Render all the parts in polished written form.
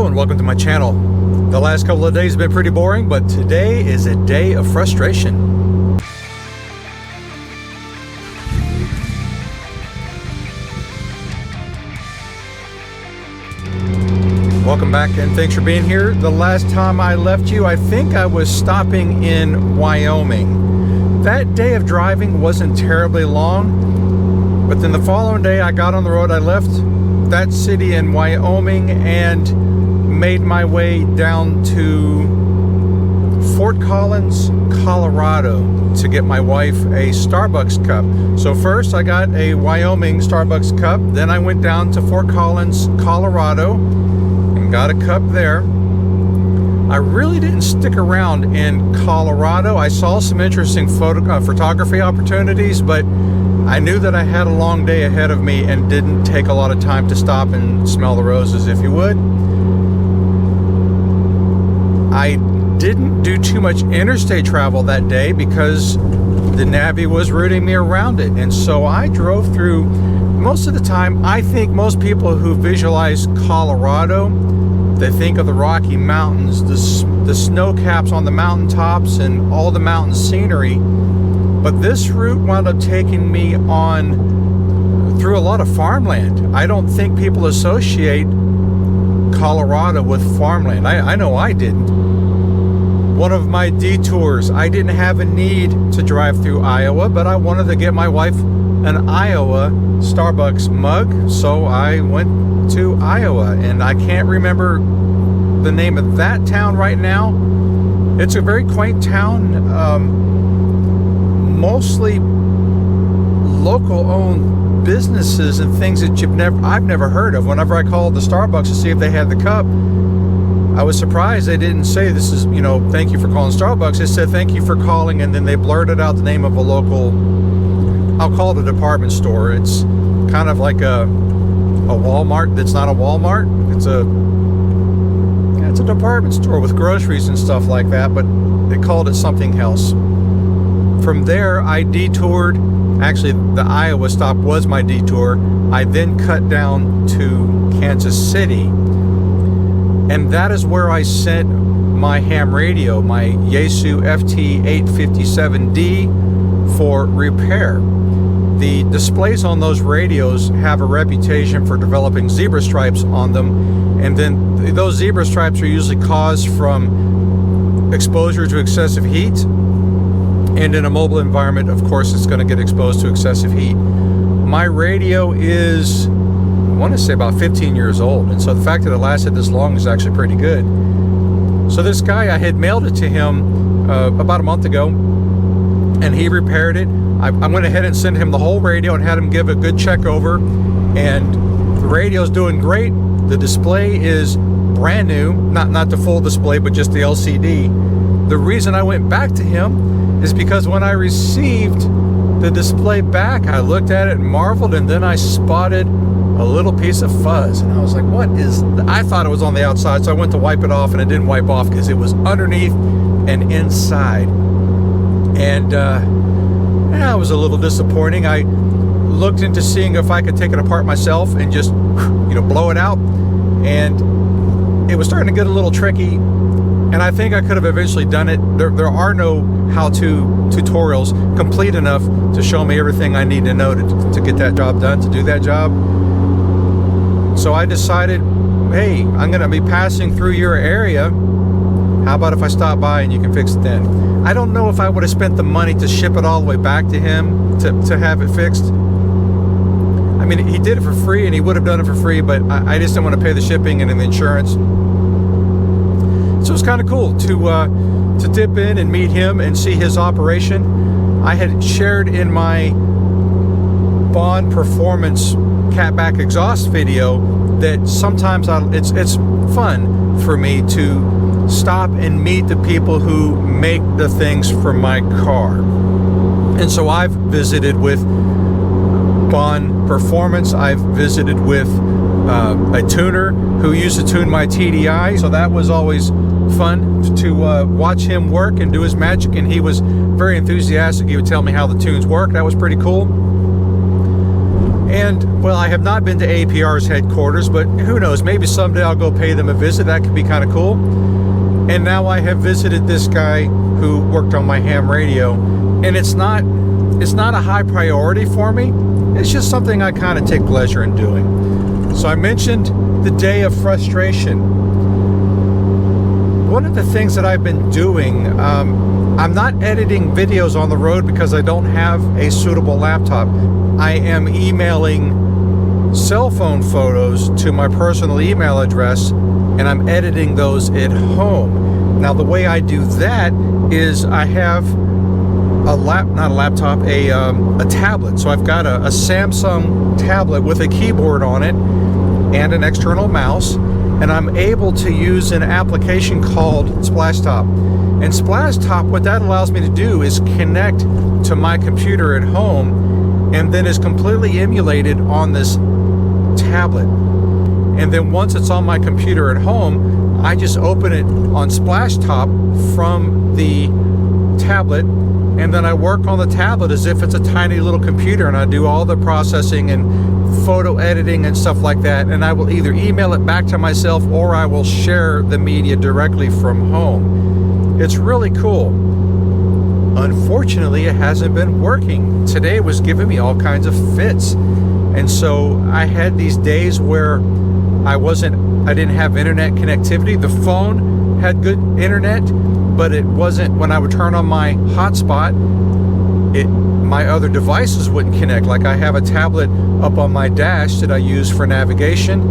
and welcome to my channel. The last couple of days have been pretty boring, but today is a day of frustration. Welcome back and thanks for being here. The last time I left you, I think I was stopping in Wyoming. That day of driving wasn't terribly long, but then the following day I got on the road. I left that city in Wyoming and made my way down to Fort Collins, Colorado to get my wife a Starbucks cup. So first I got a Wyoming Starbucks cup, then I went down to Fort Collins, Colorado and got a cup there. I really didn't stick around in Colorado. I saw some interesting photography opportunities, but I knew that I had a long day ahead of me and didn't take a lot of time to stop and smell the roses, if you would. I didn't do too much interstate travel that day because the Navy was routing me around it. And so I drove through, most of the time, I think most people who visualize Colorado, they think of the Rocky Mountains, the snow caps on the mountaintops and all the mountain scenery. But this route wound up taking me on through a lot of farmland. I don't think people associate Colorado with farmland. I know I didn't. One of my detours, I didn't have a need to drive through Iowa, but I wanted to get my wife an Iowa Starbucks mug, so I went to Iowa, and I can't remember the name of that town right now. It's a very quaint town. Mostly local-owned businesses and things that I've never heard of. Whenever I called the Starbucks to see if they had the cup, I was surprised they didn't say this is, thank you for calling Starbucks. They said thank you for calling, and then they blurted out the name of a local, I'll call it a department store. It's kind of like a Walmart that's not a Walmart. It's a department store with groceries and stuff like that, but they called it something else. From there, I detoured. Actually, the Iowa stop was my detour. I then cut down to Kansas City, and that is where I sent my ham radio, my Yaesu FT857D, for repair. The displays on those radios have a reputation for developing zebra stripes on them, and then those zebra stripes are usually caused from exposure to excessive heat. And in a mobile environment, of course, it's going to get exposed to excessive heat. My radio is, I want to say, about 15 years old. And so the fact that it lasted this long is actually pretty good. So this guy, I had mailed it to him about a month ago, and he repaired it. I went ahead and sent him the whole radio and had him give a good check over. And the radio's doing great. The display is brand new. Not the full display, but just the LCD. The reason I went back to him is because when I received the display back, I looked at it and marveled, and then I spotted a little piece of fuzz, and I was like, what is I thought it was on the outside, so I went to wipe it off, and it didn't wipe off because it was underneath and inside. And it was a little disappointing. I looked into seeing if I could take it apart myself and just blow it out, and it was starting to get a little tricky. And I think I could have eventually done it. There are no how-to tutorials complete enough to show me everything I need to know to get that job done, to do that job. So I decided, hey, I'm going to be passing through your area. How about if I stop by and you can fix it then? I don't know if I would have spent the money to ship it all the way back to him to have it fixed. I mean, he did it for free, and he would have done it for free, but I just didn't want to pay the shipping and the insurance. So it's kind of cool to dip in and meet him and see his operation. I had shared in my Bond Performance catback exhaust video that sometimes it's fun for me to stop and meet the people who make the things for my car. And so I've visited with Bond Performance. I've visited with a tuner who used to tune my TDI, so that was always fun to watch him work and do his magic, and he was very enthusiastic. He would tell me how the tunes work. That was pretty cool. And, well, I have not been to APR's headquarters, but who knows, maybe someday I'll go pay them a visit. That could be kind of cool. And now I have visited this guy who worked on my ham radio, and it's not a high priority for me. It's just something I kind of take pleasure in doing. So I mentioned the day of frustration. One of the things that I've been doing, I'm not editing videos on the road because I don't have a suitable laptop. I am emailing cell phone photos to my personal email address, and I'm editing those at home. Now, the way I do that is I have a tablet. So I've got a Samsung tablet with a keyboard on it and an external mouse, and I'm able to use an application called SplashTop. And SplashTop, what that allows me to do is connect to my computer at home, and then is completely emulated on this tablet. And then once it's on my computer at home, I just open it on SplashTop from the tablet, and then I work on the tablet as if it's a tiny little computer, and I do all the processing and photo editing and stuff like that, and I will either email it back to myself or I will share the media directly from home. It's really cool. Unfortunately, it hasn't been working. Today was giving me all kinds of fits, and so I had these days where I didn't have internet connectivity. The phone had good internet, but it wasn't, when I would turn on my hotspot, my other devices wouldn't connect. Like, I have a tablet up on my dash that I use for navigation,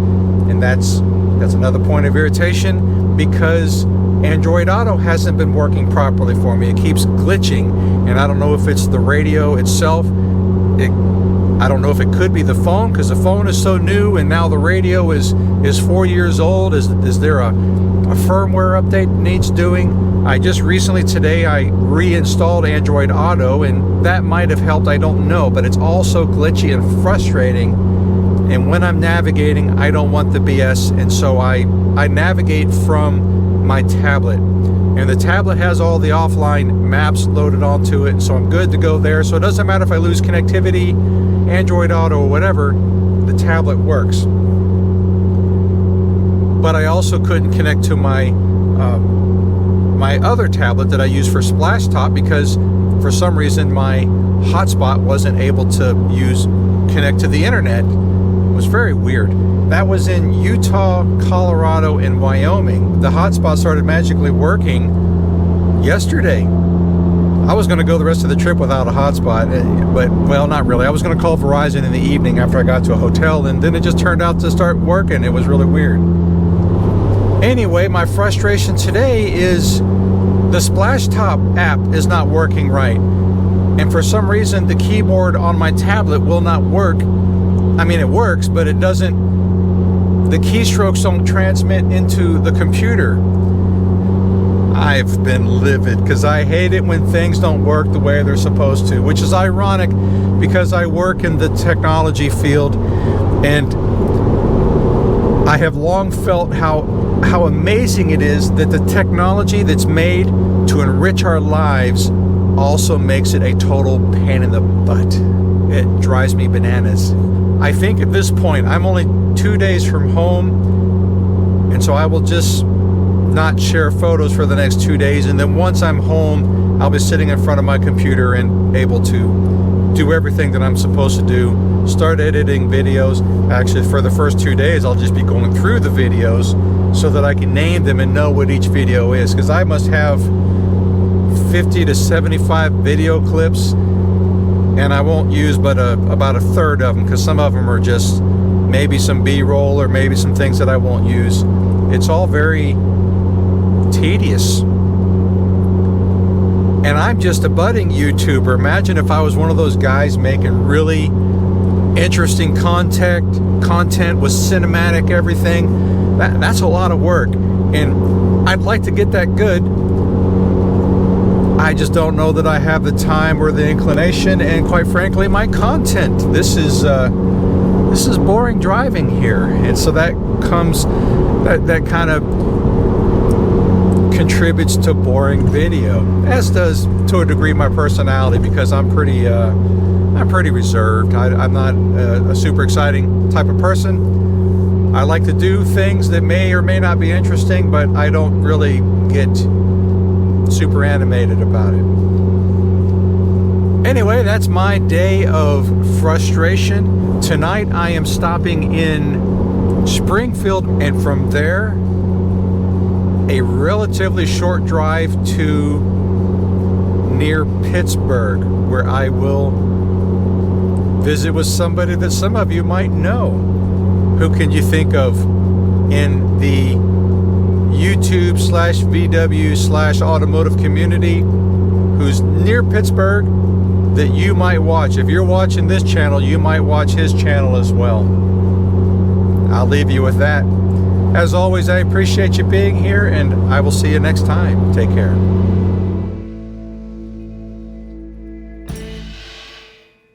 and that's another point of irritation, because Android Auto hasn't been working properly for me. It keeps glitching, and I don't know if it's the radio itself. I don't know if it could be the phone, because the phone is so new, and now the radio is 4 years old. Is there a firmware update that needs doing? I just recently today I reinstalled Android Auto, and that might have helped, I don't know, but it's also glitchy and frustrating. And when I'm navigating, I don't want the BS, and so I navigate from my tablet. And the tablet has all the offline maps loaded onto it, and so I'm good to go there. So it doesn't matter if I lose connectivity, Android Auto or whatever, the tablet works. But I also couldn't connect to my other tablet that I use for SplashTop, because for some reason my hotspot wasn't able to connect to the internet. It was very weird. That was in Utah, Colorado, and Wyoming. The hotspot started magically working yesterday. I was going to go the rest of the trip without a hotspot, but, well, not really. I was going to call Verizon in the evening after I got to a hotel, and then it just turned out to start working. It was really weird. Anyway, my frustration today is the SplashTop app is not working right. And for some reason, the keyboard on my tablet will not work. I mean, it works, but it doesn't, the keystrokes don't transmit into the computer. I've been livid because I hate it when things don't work the way they're supposed to, which is ironic because I work in the technology field, and I have long felt how amazing it is that the technology that's made to enrich our lives also makes it a total pain in the butt. It drives me bananas. I think at this point, I'm only 2 days from home, and so I will just not share photos for the next 2 days, and then once I'm home, I'll be sitting in front of my computer and able to do everything that I'm supposed to do, start editing videos. Actually, for the first 2 days, I'll just be going through the videos so that I can name them and know what each video is, because I must have 50 to 75 video clips, and I won't use but about a third of them, because some of them are just maybe some B-roll or maybe some things that I won't use. It's all very tedious. And I'm just a budding YouTuber. Imagine if I was one of those guys making really interesting content with cinematic everything. That's a lot of work, and I'd like to get that good. I just don't know that I have the time or the inclination, and quite frankly, my content. This is boring driving here, and so that kind of contributes to boring video, as does to a degree my personality, because I'm I'm pretty reserved. I'm not a super exciting type of person. I like to do things that may or may not be interesting, but I don't really get super animated about it. Anyway, that's my day of frustration. Tonight I am stopping in Springfield, and from there a relatively short drive to near Pittsburgh, where I will visit with somebody that some of you might know. Who can you think of in the YouTube /VW /automotive community who's near Pittsburgh that you might watch? If you're watching this channel, you might watch his channel as well. I'll leave you with that. As always, I appreciate you being here, and I will see you next time. Take care.